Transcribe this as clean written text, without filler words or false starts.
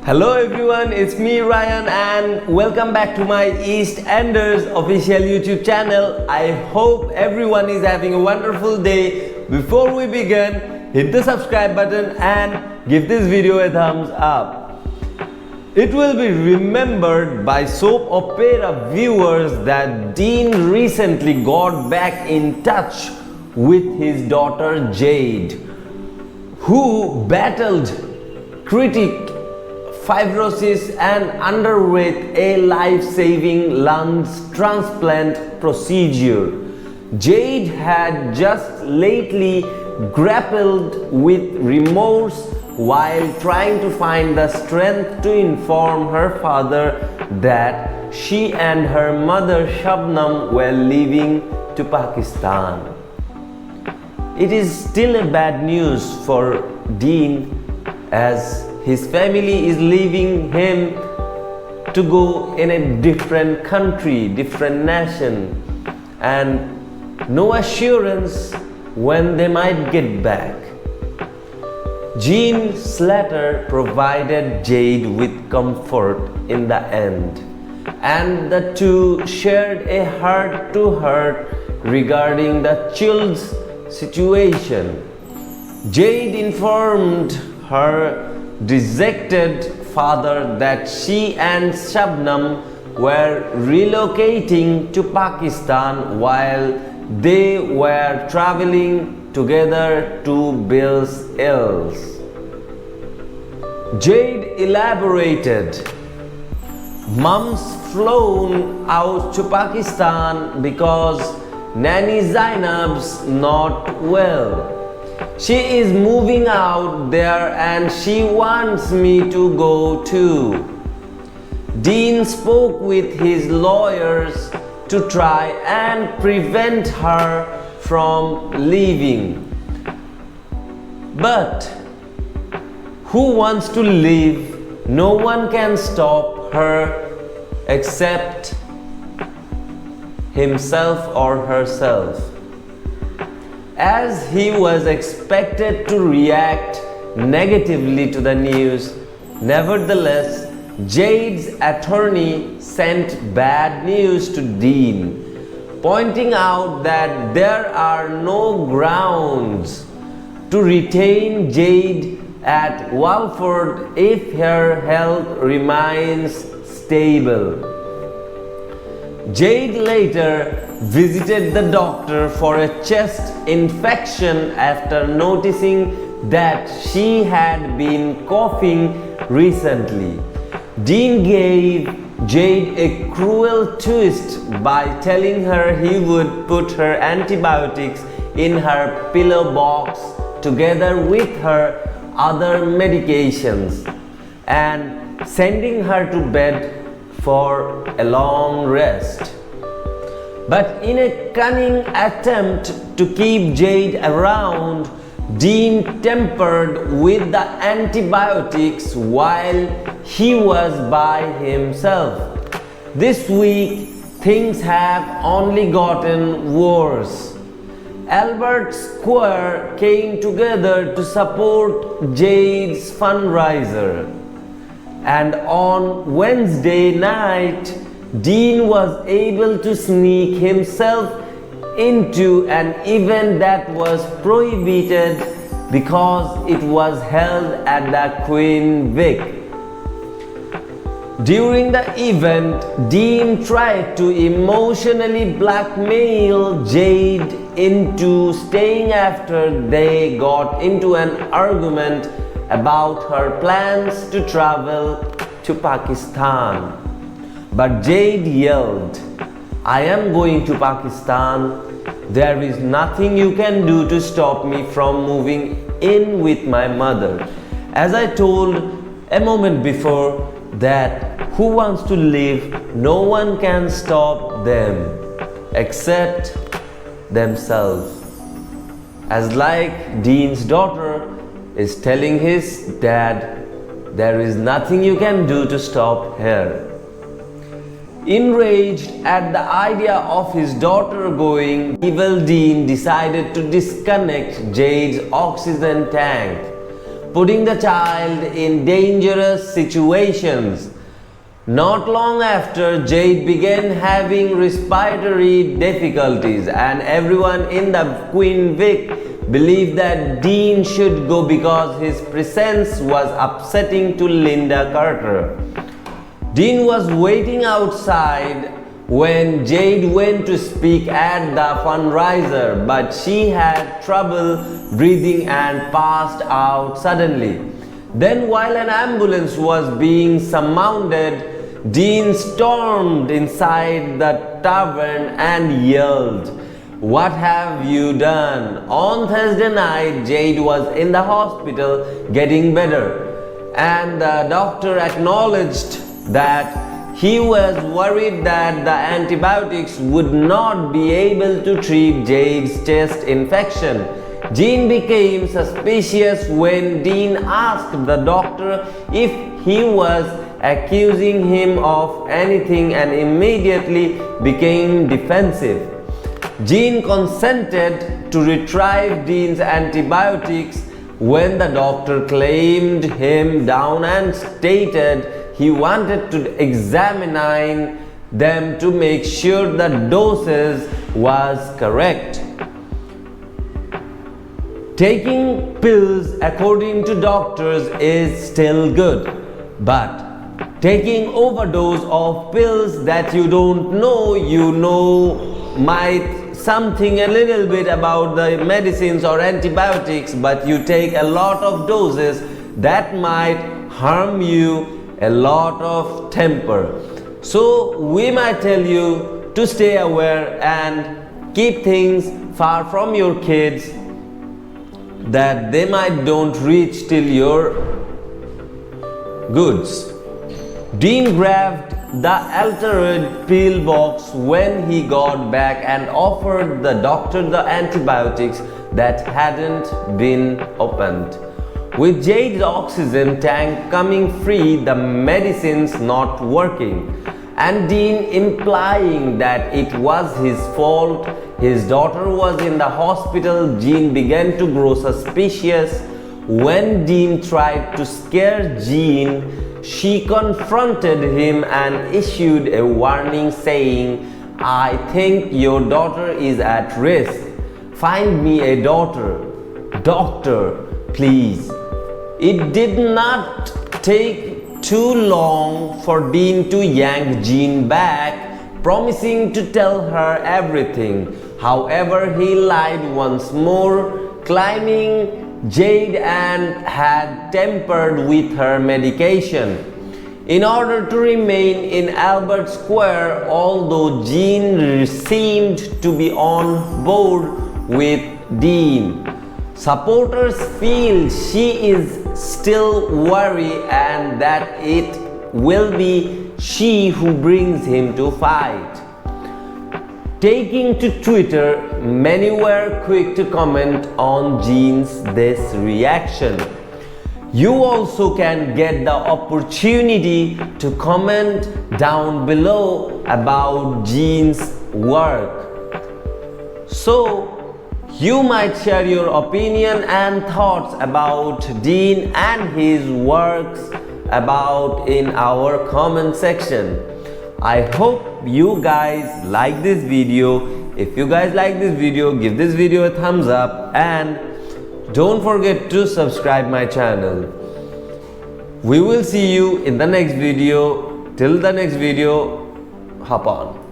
Hello everyone, it's me Ryan and welcome back to my EastEnders official YouTube channel. I hope everyone is having a wonderful day. Before we begin, hit the subscribe button and give this video a thumbs up. It will be remembered by soap opera viewers that Dean recently got back in touch with his daughter Jade, who battled critic fibrosis and underwent a life-saving lungs transplant procedure. Jade had just lately grappled with remorse while trying to find the strength to inform her father that she and her mother Shabnam were leaving to Pakistan. It is still a bad news for Dean, as his family is leaving him to go in a different country, different nation, and no assurance when they might get back. Jean Slater provided Jade with comfort in the end, and the two shared a heart-to-heart regarding the child's situation. Jade informed her dejected father that she and Shabnam were relocating to Pakistan while they were traveling together to Bill's Hills. Jade elaborated, "Mom's flown out to Pakistan because Nanny Zainab's not well. She is moving out there and she wants me to go too." Dean spoke with his lawyers to try and prevent her from leaving. But who wants to leave? No one can stop her except himself or herself. As he was expected to react negatively to the news, nevertheless, Jade's attorney sent bad news to Dean, pointing out that there are no grounds to retain Jade at Walford if her health remains stable. Jade later visited the doctor for a chest infection after noticing that she had been coughing recently. Dean gave Jade a cruel twist by telling her he would put her antibiotics in her pillow box together with her other medications and sending her to bed for a long rest. But in a cunning attempt to keep Jade around, Dean tampered with the antibiotics while he was by himself. This week, things have only gotten worse. Albert Square came together to support Jade's fundraiser, and on Wednesday night, Dean was able to sneak himself into an event that was prohibited because it was held at the Queen Vic. During the event, Dean tried to emotionally blackmail Jade into staying after they got into an argument about her plans to travel to Pakistan. But Jade yelled, "I am going to Pakistan. There is nothing you can do to stop me from moving in with my mother." As I told a moment before, that who wants to live, no one can stop them except themselves. As like Dean's daughter is telling his dad, there is nothing you can do to stop her. Enraged at the idea of his daughter going, evil Dean decided to disconnect Jade's oxygen tank. putting the child in dangerous situations. Not long after, Jade began having respiratory difficulties, and everyone in the Queen Vic believed that Dean should go because his presence was upsetting to Linda Carter. Dean was waiting outside when Jade went to speak at the fundraiser, but she had trouble breathing and passed out suddenly. Then, while an ambulance was being summoned, Dean stormed inside the tavern and yelled, "What have you done?" On Thursday night, Jade was in the hospital getting better, and the doctor acknowledged that he was worried that the antibiotics would not be able to treat Jade's chest infection. Jean became suspicious when Dean asked the doctor if he was accusing him of anything and immediately became defensive. Jean consented to retrieve Dean's antibiotics when the doctor claimed him down and stated he wanted to examine them to make sure the doses was correct. Taking pills according to doctors is still good, but taking overdose of pills that you don't know, might something a little bit about the medicines or antibiotics, but you take a lot of doses that might harm you a lot of temper. So we might tell you to stay aware and keep things far from your kids, that they might don't reach till your goods. Dean grabbed the altered pill box when he got back and offered the doctor the antibiotics that hadn't been opened. With Jade's oxygen tank coming free, the medicines not working, and Dean implying that it was his fault, his daughter was in the hospital, Jean began to grow suspicious. When Dean tried to scare Jean, she confronted him and issued a warning saying, "I think your daughter is at risk. Find me a doctor, please." It did not take too long for Dean to yank Jean back, promising to tell her everything. However, he lied once more, claiming Jade and had tampered with her medication in order to remain in Albert Square, although Jean seemed to be on board with Dean. Supporters feel she is still worried and that it will be she who brings him to fight. Taking to Twitter, many were quick to comment on Jean's this reaction. You also can get the opportunity to comment down below about Jean's work. So you might share your opinion and thoughts about Dean and his works about in our comment section. I hope you guys like this video. If you guys like this video, give this video a thumbs up and don't forget to subscribe my channel. We will see you in the next video. Till the next video, hop on.